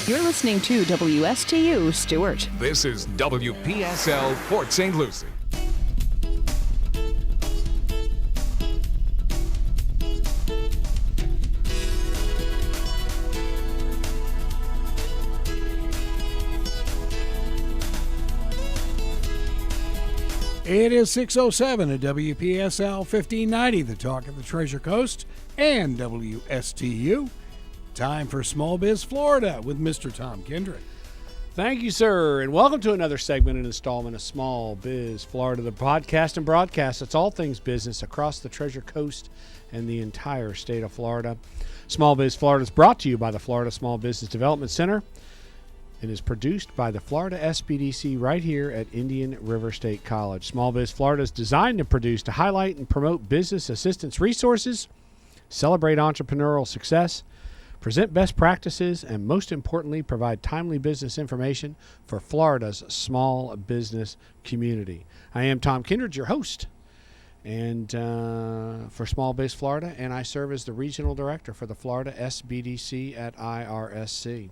You're listening to WSTU Stewart. This is WPSL Port St. Lucie. It is 6:07 at WPSL 1590, the talk of the Treasure Coast, and WSTU. Time for Small Biz Florida with Mr. Tom Kindred. Thank you, sir, and welcome to another segment and installment of Small Biz Florida, the podcast and broadcast. It's all things business across the Treasure Coast and the entire state of Florida. Small Biz Florida is brought to you by the Florida Small Business Development Center and is produced by the Florida FSBDC right here at Indian River State College. Small Biz Florida is designed and produced to highlight and promote business assistance resources, celebrate entrepreneurial success, present best practices, and most importantly, provide timely business information for Florida's small business community. I am Tom Kindred, your host, and for Small Biz Florida, and I serve as the Regional Director for the Florida SBDC at IRSC.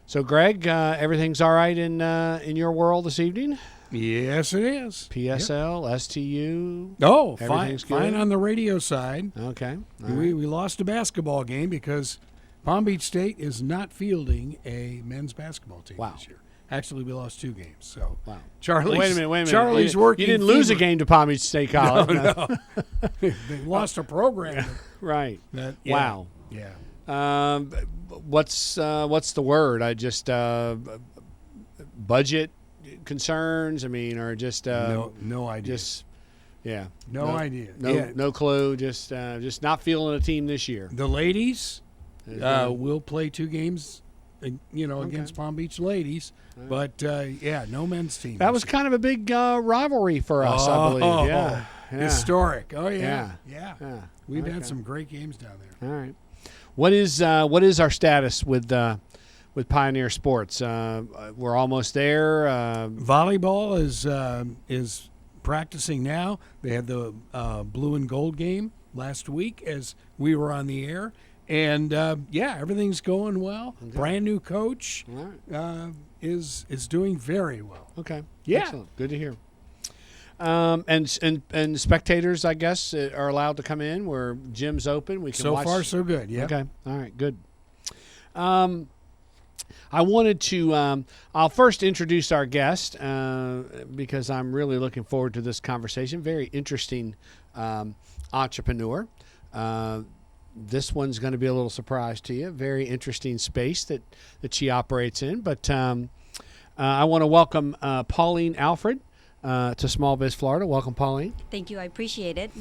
So, Greg, everything's all right in your world this evening? Yes, it is. PSL, yep. STU. Oh, fine good? on the radio side. Okay. We lost a basketball game because Palm Beach State is not fielding a men's basketball team this year. Actually, we lost 2 games. So, wow. Charlie's, wait a minute. Charlie's working. You didn't lose a game to Palm Beach State College. No. They lost a program. Right. Wow. Yeah. What's the word? I just budget concerns. I mean, or just no idea. Just yeah, no idea. No clue. Just not feeling a team this year. The ladies will play 2 games, against Palm Beach ladies. Right. But no men's team. That was kind of a big rivalry for us, I believe. Yeah. Historic. Oh yeah. We've had some great games down there. All right. What is our status with Pioneer Sports? We're almost there. Volleyball is practicing now. They had the blue and gold game last week as we were on the air, and everything's going well. Okay. Brand new coach is doing very well. Okay, yeah, excellent. Good to hear. And spectators, I guess, are allowed to come in where gym's open. We can watch. So far, so good. Yeah. Okay. All right. Good. I wanted to. I'll first introduce our guest because I'm really looking forward to this conversation. Very interesting entrepreneur. This one's going to be a little surprise to you. Very interesting space that she operates in. But I want to welcome Pauline Alfred. To Small Biz Florida. Welcome, Pauline. Thank you. I appreciate it.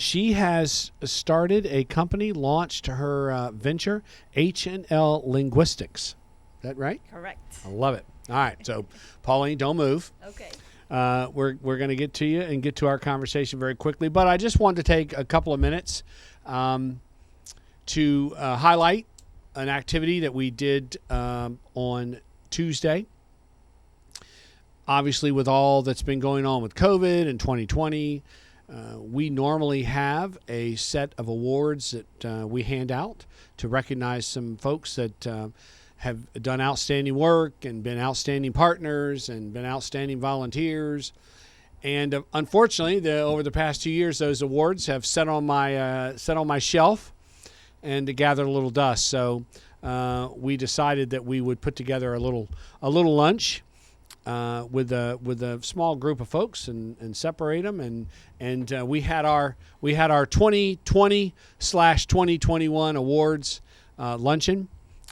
She has started a company, launched her venture, H&L Linguistics. Is that right? Correct. I love it. All right. So, Pauline, don't move. Okay. We're going to get to you and get to our conversation very quickly. But I just wanted to take a couple of minutes to highlight an activity that we did on Tuesday. Obviously, with all that's been going on with COVID and 2020, we normally have a set of awards that we hand out to recognize some folks that have done outstanding work and been outstanding partners and been outstanding volunteers. And unfortunately, over the past 2 years, those awards have sat on my shelf and gathered a little dust. So we decided that we would put together a little lunch. With a small group of folks and separate them and we had our 2020/2021 awards luncheon.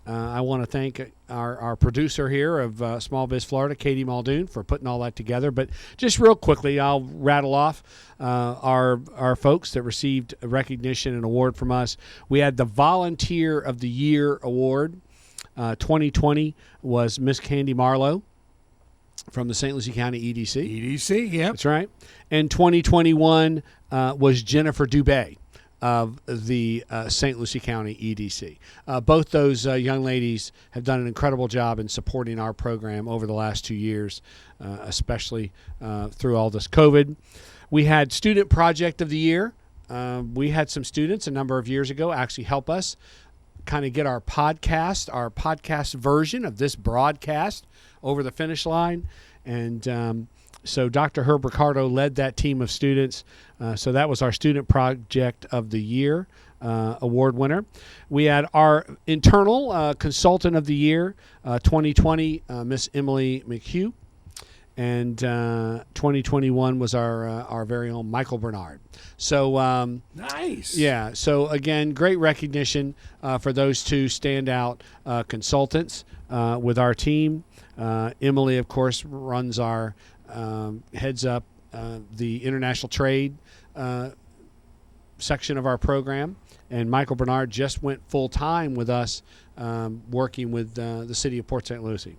I want to thank our producer here of Small Biz Florida, Katie Muldoon, for putting all that together. But just real quickly, I'll rattle off our folks that received a recognition and award from us. We had the Volunteer of the Year award. 2020 was Miss Candy Marlowe from the St. Lucie County EDC. EDC, yep. That's right. And 2021 was Jennifer Dubé of the St. Lucie County EDC. Both those young ladies have done an incredible job in supporting our program over the last 2 years, especially through all this COVID. We had Student Project of the Year. We had some students a number of years ago actually help us kind of get our podcast version of this broadcast over the finish line. And so Dr. Herb Ricardo led that team of students. So that was our Student Project of the Year award winner. We had our internal consultant of the year, 2020, Miss Emily McHugh. And 2021 was our very own Michael Bernard. So Nice. yeah. So again, great recognition for those two standout consultants with our team. Emily, of course, runs our heads up the international trade section of our program, and Michael Bernard just went full time with us, working with the city of Port St. Lucie.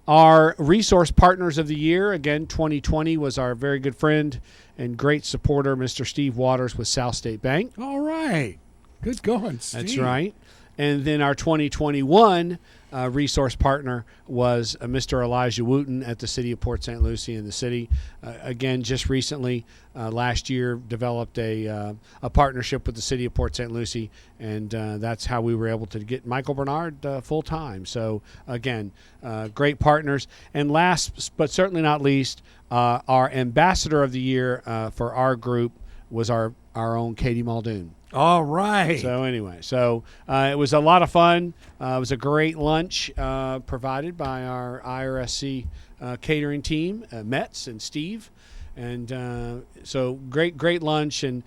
Our resource partners of the year, again, 2020 was our very good friend and great supporter, Mr. Steve Waters with South State Bank. All right. Good going, Steve. That's right. And then our 2021 resource partner was Mr. Elijah Wooten at the city of Port St. Lucie, and the city, again, just recently, last year, developed a partnership with the city of Port St. Lucie, and that's how we were able to get Michael Bernard full-time. So, again, great partners. And last but certainly not least, our ambassador of the year for our group was our own Katie Muldoon. All right. So anyway, it was a lot of fun. It was a great lunch provided by our IRSC catering team, Metz and Steve, and so great lunch and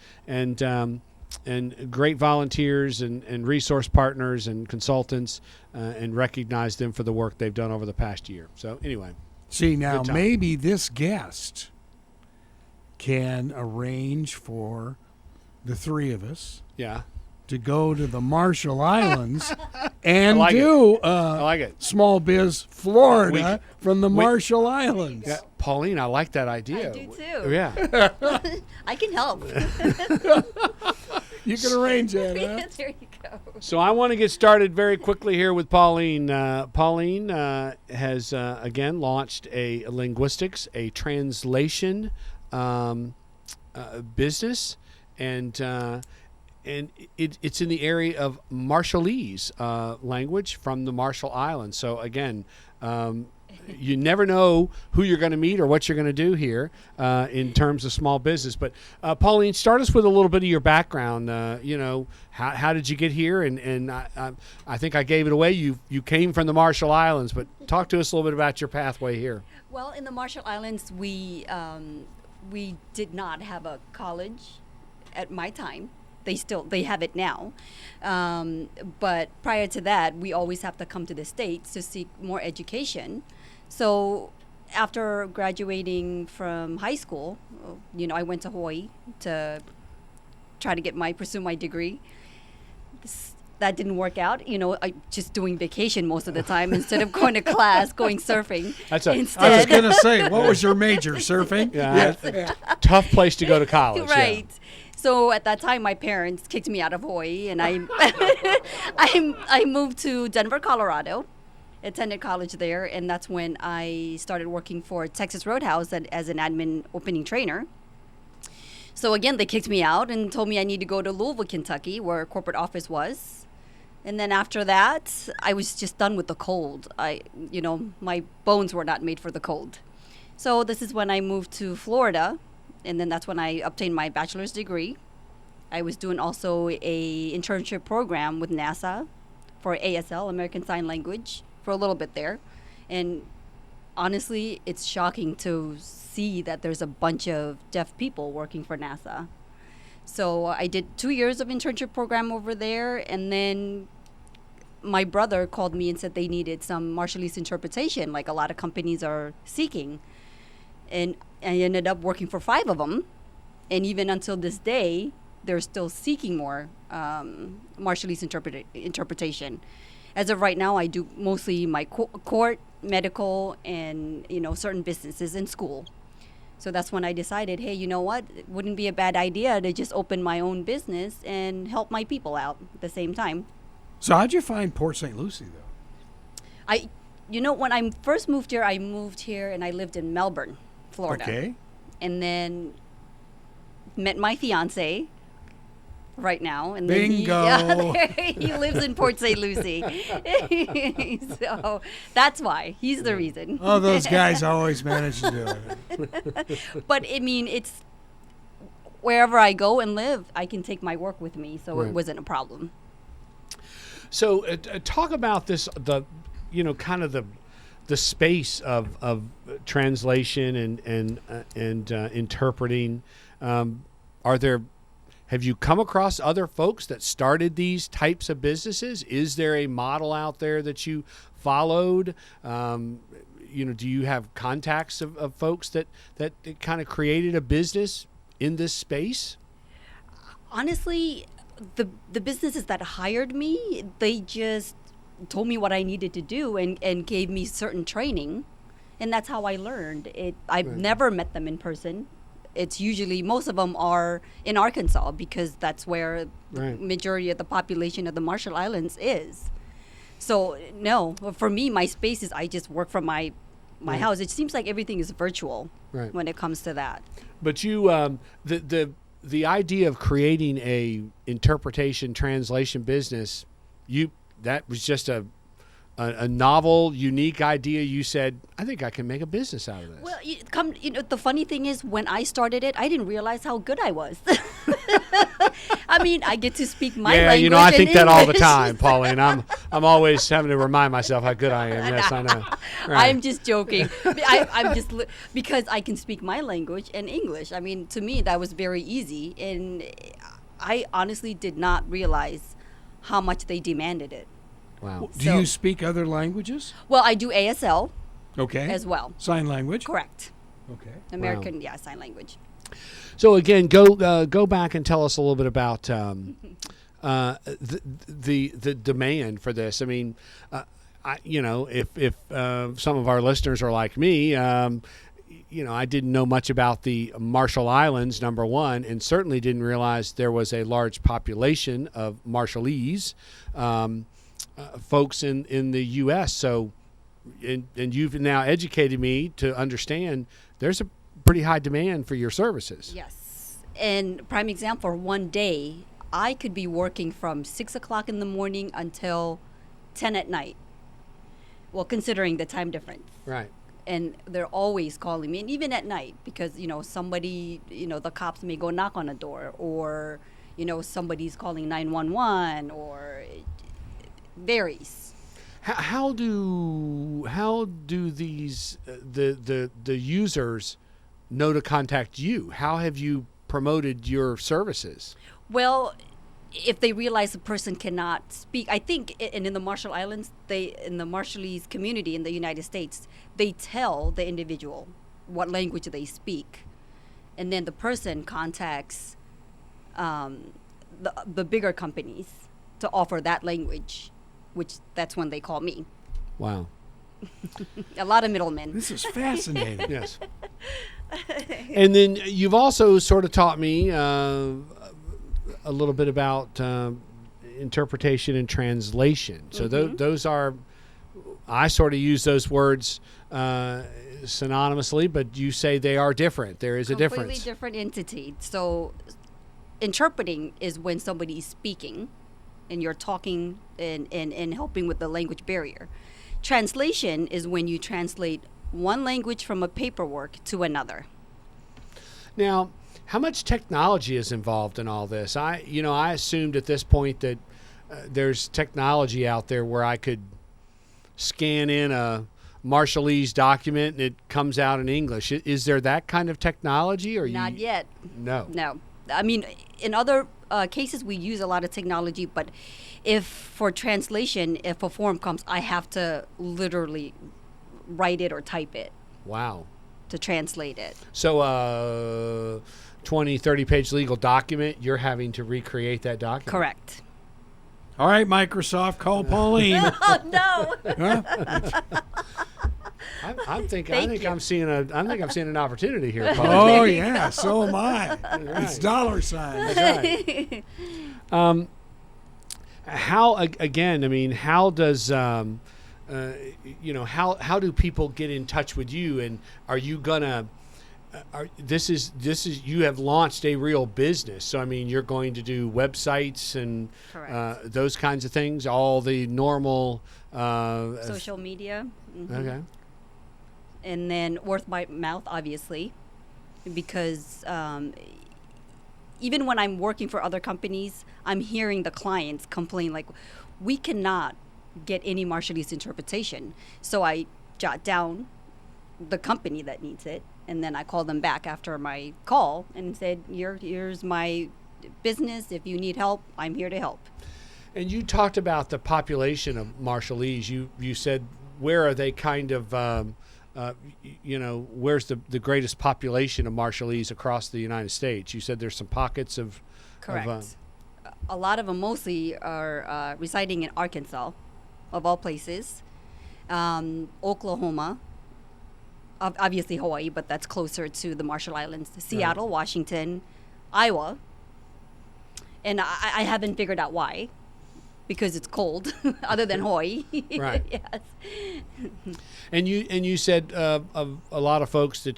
great volunteers and resource partners and consultants, and recognize them for the work they've done over the past year. So anyway, See, now Good time. maybe this guest can arrange for the three of us yeah, to go to the Marshall Islands and I like do I like it. Small Biz Florida from the we- Marshall Islands. Yeah, Pauline, I like that idea. I do too. Yeah. I can help. You can arrange that, huh? There you go. So I want to get started very quickly here with Pauline. Pauline has, again, launched a linguistics, a translation business, and it's in the area of Marshallese language from the Marshall Islands. So, again, you never know who you're going to meet or what you're going to do here in terms of small business. But Pauline, start us with a little bit of your background. How did you get here? And I think I gave it away. You came from the Marshall Islands, but talk to us a little bit about your pathway here. Well, in the Marshall Islands, we did not have a college at my time. They have it now, but prior to that, we always have to come to the States to seek more education. So after graduating from high school, I went to Hawaii to try to pursue my degree. That didn't work out. I just doing vacation most of the time instead of going to class, going surfing. That's a- instead. I was going to say, what was your major? Surfing? Yeah, tough place to go to college. Right. So at that time, my parents kicked me out of Hawaii, and I I moved to Denver, Colorado, attended college there, and that's when I started working for Texas Roadhouse as an admin opening trainer. So again, they kicked me out and told me I need to go to Louisville, Kentucky, where a corporate office was. And then after that, I was just done with the cold. My bones were not made for the cold. So this is when I moved to Florida. And then that's when I obtained my bachelor's degree. I was doing also a internship program with NASA for ASL, American Sign Language, for a little bit there. And honestly, it's shocking to see that there's a bunch of deaf people working for NASA. So I did 2 years of internship program over there, and then my brother called me and said they needed some Marshallese interpretation, like a lot of companies are seeking. And I ended up working for 5 of them. And even until this day, they're still seeking more Marshallese interpretation. As of right now, I do mostly my court, medical, and, certain businesses in school. So that's when I decided, hey, you know what? It wouldn't be a bad idea to just open my own business and help my people out at the same time. So how'd you find Port St. Lucie, though? When I first moved here, and I lived in Melbourne, Florida. Okay. And then met my fiance, right now, and Bingo. he lives in Port St. Lucie. So that's why he's the reason. Oh, those guys always manage to do it. But I mean, it's wherever I go and live, I can take my work with me, so Right. it wasn't a problem. So talk about this, kind of the space of translation and interpreting. Have you come across other folks that started these types of businesses? Is there a model out there that you followed? Do you have contacts of folks that kind of created a business in this space? Honestly, the businesses that hired me, they just told me what I needed to do and gave me certain training, and that's how I learned it. I've Right. never met them in person. It's usually, most of them are in Arkansas because that's where Right. the majority of the population of the Marshall Islands is. So no, for me, my space is I just work from my Right. house. It seems like everything is virtual Right. when it comes to that. But you, the idea of creating a interpretation translation business, that was just a novel, unique idea. You said, I think I can make a business out of this. Well, the funny thing is, when I started it, I didn't realize how good I was. I mean, I get to speak my language. I in think that all the English. time, Pauline. I'm always having to remind myself how good I am. Yes, I know. Right. I'm just joking. I'm just because I can speak my language and English. I mean, to me, that was very easy, and I honestly did not realize how much they demanded it. Wow. Do So- you speak other languages? Well, I do ASL Okay. as well. Sign language? Correct. Okay. American, sign language. So again, go back and tell us a little bit about the demand for this. I mean, if some of our listeners are like me, I didn't know much about the Marshall Islands, number one, and certainly didn't realize there was a large population of Marshallese folks in the U.S. So, and you've now educated me to understand there's a pretty high demand for your services. Yes. And prime example, one day I could be working from 6 o'clock in the morning until 10 at night. Well, considering the time difference. Right. And they're always calling me, and even at night, because, somebody, the cops may go knock on a door, or, somebody's calling 911, or it varies. How do these the users know to contact you? How have you promoted your services? Well, if they realize the person cannot speak, I think, and in the Marshall Islands, in the Marshallese community in the United States, they tell the individual what language they speak, and then the person contacts the bigger companies to offer that language, which that's when they call me. Wow. A lot of middlemen. This is fascinating. Yes. And then you've also sort of taught me a little bit about interpretation and translation. So those are, I sort of use those words synonymously, but you say they are different. There is a difference. Completely different entity. So interpreting is when somebody is speaking and you're talking and helping with the language barrier. Translation is when you translate one language from a paperwork to another. Now, how much technology is involved in all this? I assumed at this point that there's technology out there where I could scan in a Marshallese document and it comes out in English. Is there that kind of technology? Or Not yet. No. No. I mean, in other cases, we use a lot of technology, but if for translation, if a form comes, I have to literally write it or type it Wow. to translate it. So 20, 30-page legal document, you're having to recreate that document. Correct. All right, Microsoft, call Pauline. Oh, no. Huh? I think you. I'm seeing an opportunity here, Paul. Oh, yeah, so am I. It's dollar signs. That's right. How again? I mean, how does how do people get in touch with you? And are you gonna this is you have launched a real business. So I mean, you're going to do websites and those kinds of things, all the normal social media. Mm-hmm. Okay. And then word by mouth, obviously, because even when I'm working for other companies, I'm hearing the clients complain like, we cannot get any Marshallese interpretation. So I jot down the company that needs it, and then I call them back after my call and said, here's my business. If you need help, I'm here to help. And you talked about the population of Marshallese. You said, where are they kind of, where's the greatest population of Marshallese across the United States? You said there's some pockets of... Correct. A lot of them mostly are residing in Arkansas, of all places, Oklahoma, obviously Hawaii, but that's closer to the Marshall Islands, Seattle, Washington, Iowa. And I haven't figured out why, because it's cold, other than Hawaii. Right. Yes. And you said of a lot of folks that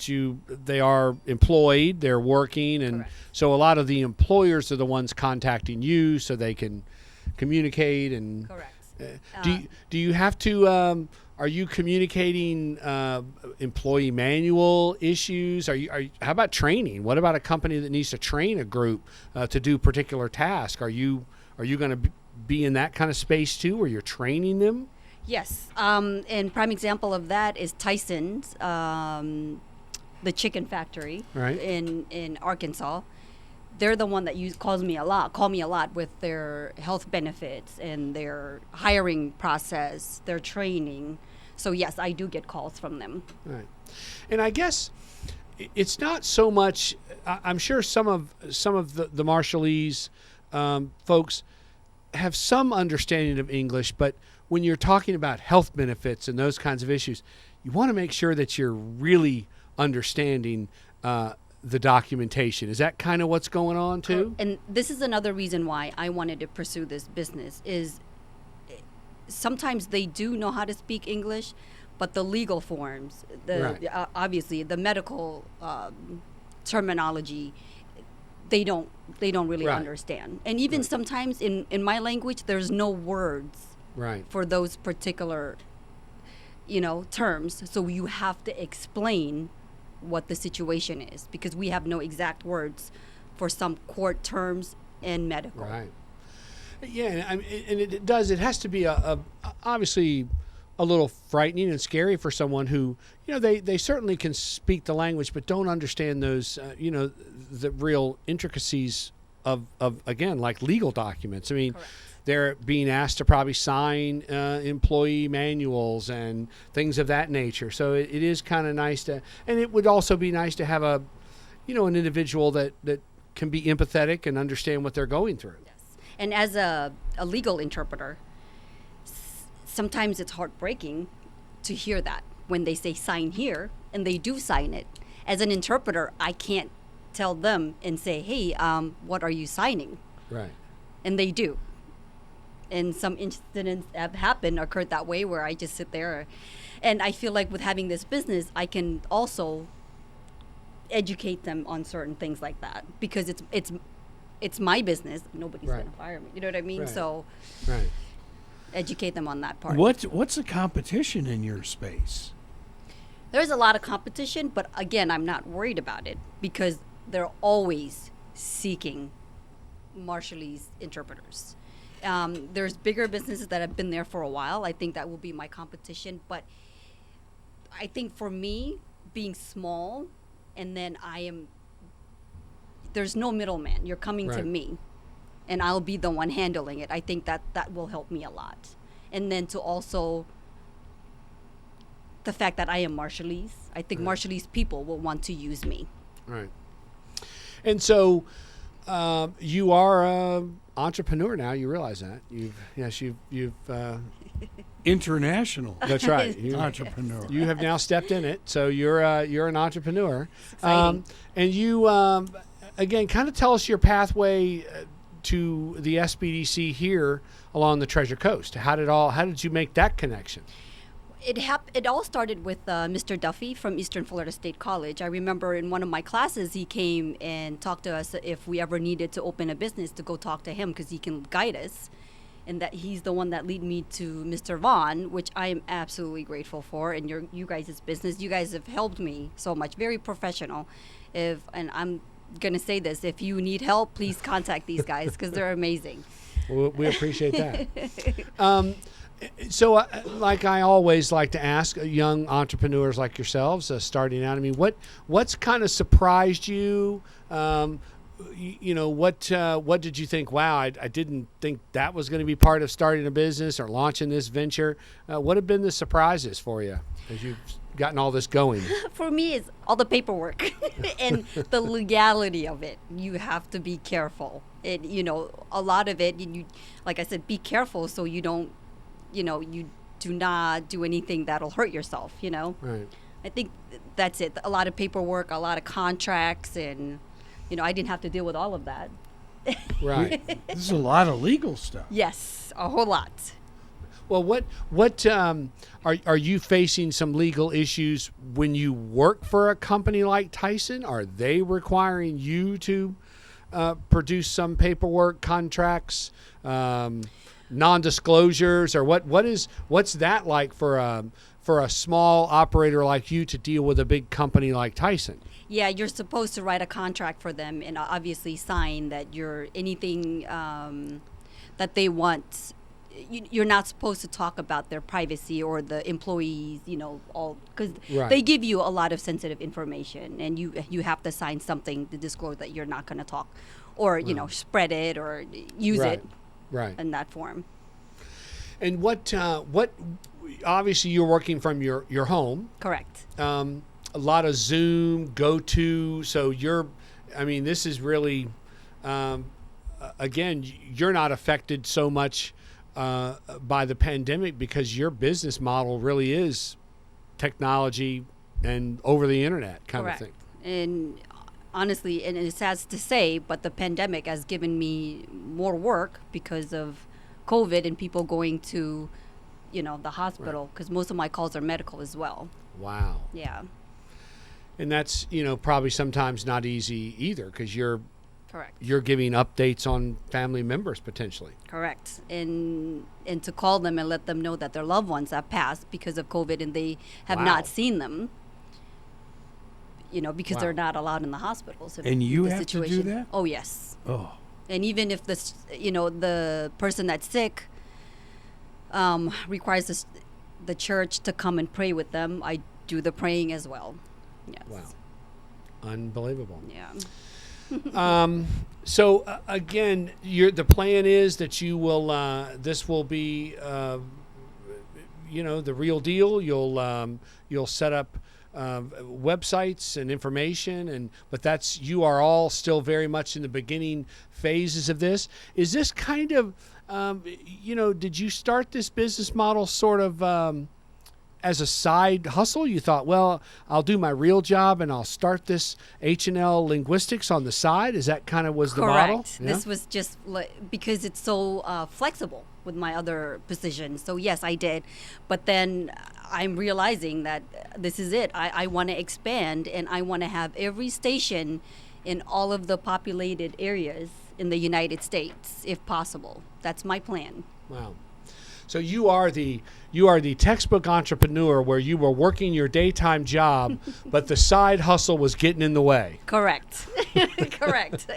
they are employed, they're working, and Correct. so a lot of the employers are the ones contacting you so they can communicate. And Correct. Do you have to? Are you communicating employee manual issues? How about training? What about a company that needs to train a group to do particular task? Are you going to be in that kind of space too, where you're training them? Yes. And prime example of that is Tyson's, the chicken factory Right. in Arkansas. They're the one that call me a lot with their health benefits and their hiring process, their training. So yes, I do get calls from them. Right. And I guess it's not so much, I'm sure some of the Marshallese folks have some understanding of English, but when you're talking about health benefits and those kinds of issues, you want to make sure that you're really understanding the documentation. Is that kind of what's going on too? And this is another reason why I wanted to pursue this business is sometimes they do know how to speak English, but the legal forms, obviously the medical terminology, they don't really understand. And even sometimes in my language, there's no words for those particular, terms. So you have to explain what the situation is, because we have no exact words for some court terms and medical. Right. Yeah, and it has to be obviously a little frightening and scary for someone who, they certainly can speak the language, but don't understand those, the real intricacies of again, like legal documents. I mean, Correct. They're being asked to probably sign employee manuals and things of that nature. So it is kind of nice and it would also be nice to have an individual that can be empathetic and understand what they're going through. Yes. And as a legal interpreter, sometimes it's heartbreaking to hear that when they say sign here and they do sign it. As an interpreter, I can't tell them and say, hey, what are you signing? Right. And they do. And some incidents have occurred that way, where I just sit there. And I feel like with having this business, I can also educate them on certain things like that, because it's my business. Nobody's going to fire me. You know what I mean? Right. So educate them on that part. What's the competition in your space? There's a lot of competition, but again, I'm not worried about it, because they're always seeking Marshallese interpreters. There's bigger businesses that have been there for a while. I think that will be my competition. But I think for me, being small, and then there's no middleman. You're coming to me, and I'll be the one handling it. I think that will help me a lot. And then to also, the fact that I am Marshallese, I think Marshallese people will want to use me. Right. And so you are an entrepreneur now. You realize that. You've International. That's right. Entrepreneur. You have now stepped in it, so you're an entrepreneur. Exciting. And you again, kind of tell us your pathway to the SBDC here along the Treasure Coast. How did you make that connection? It all started with Mr. Duffy from Eastern Florida State College. I remember in one of my classes, he came and talked to us if we ever needed to open a business to go talk to him because he can guide us. And that he's the one that led me to Mr. Vaughn, which I am absolutely grateful for. And you guys' business, you guys have helped me so much. Very professional. And I'm gonna say this: if you need help, please contact these guys because they're amazing. Well, we appreciate that. So, like I always like to ask young entrepreneurs like yourselves starting out, I mean, what's kind of surprised you? What did you think? Wow, I didn't think that was going to be part of starting a business or launching this venture. What have been the surprises for you as you've gotten all this going? For me, it's all the paperwork and the legality of it. You have to be careful. A lot of it, like I said, be careful so you don't, you do not do anything that'll hurt yourself, Right. I think that's it. A lot of paperwork, a lot of contracts, and, I didn't have to deal with all of that. Right. This is a lot of legal stuff. Yes, a whole lot. Well, what are you facing some legal issues when you work for a company like Tyson? Are they requiring you to produce some paperwork, contracts, non-disclosures, or what's that like for a small operator like you to deal with a big company like Tyson? Yeah, you're supposed to write a contract for them and obviously sign that anything that they want. You're not supposed to talk about their privacy or the employees, all because Right. they give you a lot of sensitive information, and you have to sign something to disclose that you're not going to talk, or spread it or use Right. it Right. in that form. And what obviously you're working from your home. Correct. A lot of Zoom, GoTo. So this is really, again, you're not affected so much by the pandemic because your business model really is technology and over the internet kind Correct. of thing. And honestly, and it's sad to say, but the pandemic has given me more work because of COVID and people going to, the hospital, because most of my calls are medical as well. Wow. Yeah. And that's, probably sometimes not easy either because you're Correct. giving updates on family members potentially. Correct. And to call them and let them know that their loved ones have passed because of COVID and they have Wow. not seen them, because Wow. they're not allowed in the hospitals. And you the have to do that? Oh, yes. Oh. And even if the person that's sick requires the church to come and pray with them, I do the praying as well. Yes. Wow. Unbelievable. Yeah. So again, the plan is that you will. This will be, the real deal. You'll set up websites and information, but you are all still very much in the beginning phases of this. Is this kind of, did you start this business model sort of as a side hustle? You thought, well, I'll do my real job and I'll start this H&L Linguistics on the side. Is that kind of was the model? Correct. This was just because it's so flexible with my other positions. So yes, I did. But then I'm realizing that this is it. I want to expand and I want to have every station in all of the populated areas in the United States, if possible. That's my plan. Wow. So you are the textbook entrepreneur where you were working your daytime job, but the side hustle was getting in the way. Correct. Correct.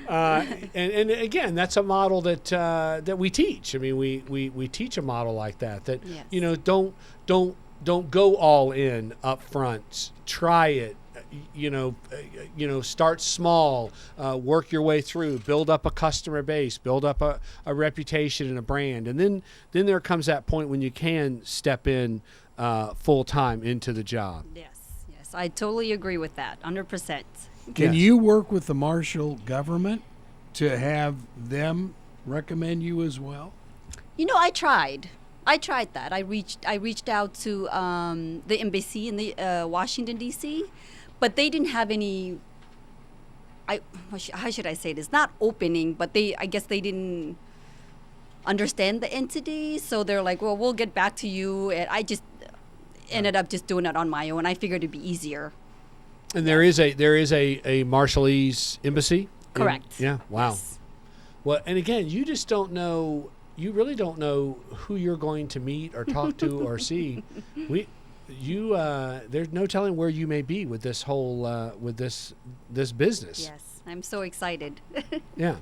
And again, that's a model that we teach. I mean, we teach a model like that. That Yes. Don't go all in up front. Try it. Start small, work your way through, build up a customer base, build up a reputation and a brand. And then there comes that point when you can step in full time into the job. Yes. I totally agree with that, 100%. Can Yes. you work with the Marshall government to have them recommend you as well? I tried that. I reached out to the embassy in the Washington, D.C., but they didn't have any. How should I say this? Not opening, but I guess they didn't. understand the entity. So they're like, well, we'll get back to you. And I just ended up just doing it on my own. I figured it'd be easier. And there is a Marshallese embassy? Correct. Yeah. Wow. Yes. Well, and again, you just don't know. You really don't know who you're going to meet or talk to or see. There's no telling where you may be with this whole with this business. Yes, I'm so excited. Yeah.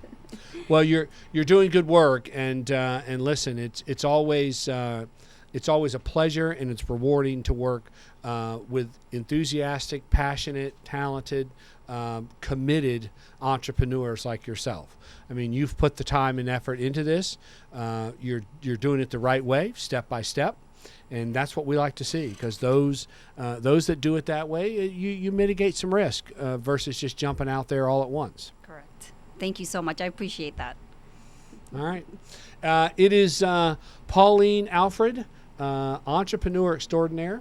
Well, you're doing good work, and listen, it's always a pleasure, and it's rewarding to work with enthusiastic, passionate, talented, committed entrepreneurs like yourself. I mean, you've put the time and effort into this. You're doing it the right way, step by step, and that's what we like to see. Because those that do it that way, you mitigate some risk versus just jumping out there all at once. Correct. Thank you so much. I appreciate that. All right. It is Pauline Alfred, entrepreneur extraordinaire,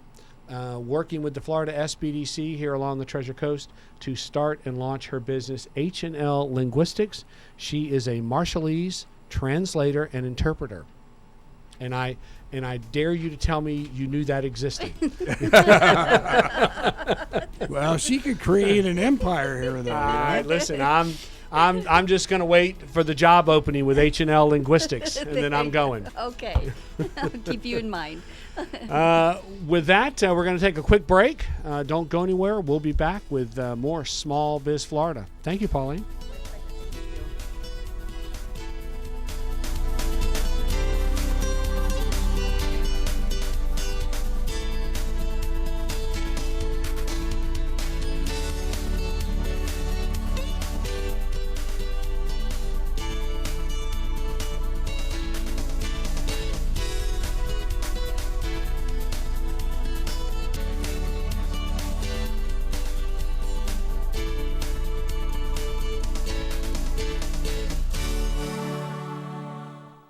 working with the Florida SBDC here along the Treasure Coast to start and launch her business, H&L Linguistics. She is a Marshallese translator and interpreter. And I dare you to tell me you knew that existed. Well, she could create an empire here, though. All right, listen, I'm just going to wait for the job opening with H&L Linguistics, and then I'm going. Okay. I'll keep you in mind. With that, we're going to take a quick break. Don't go anywhere. We'll be back with more Small Biz Florida. Thank you, Pauline.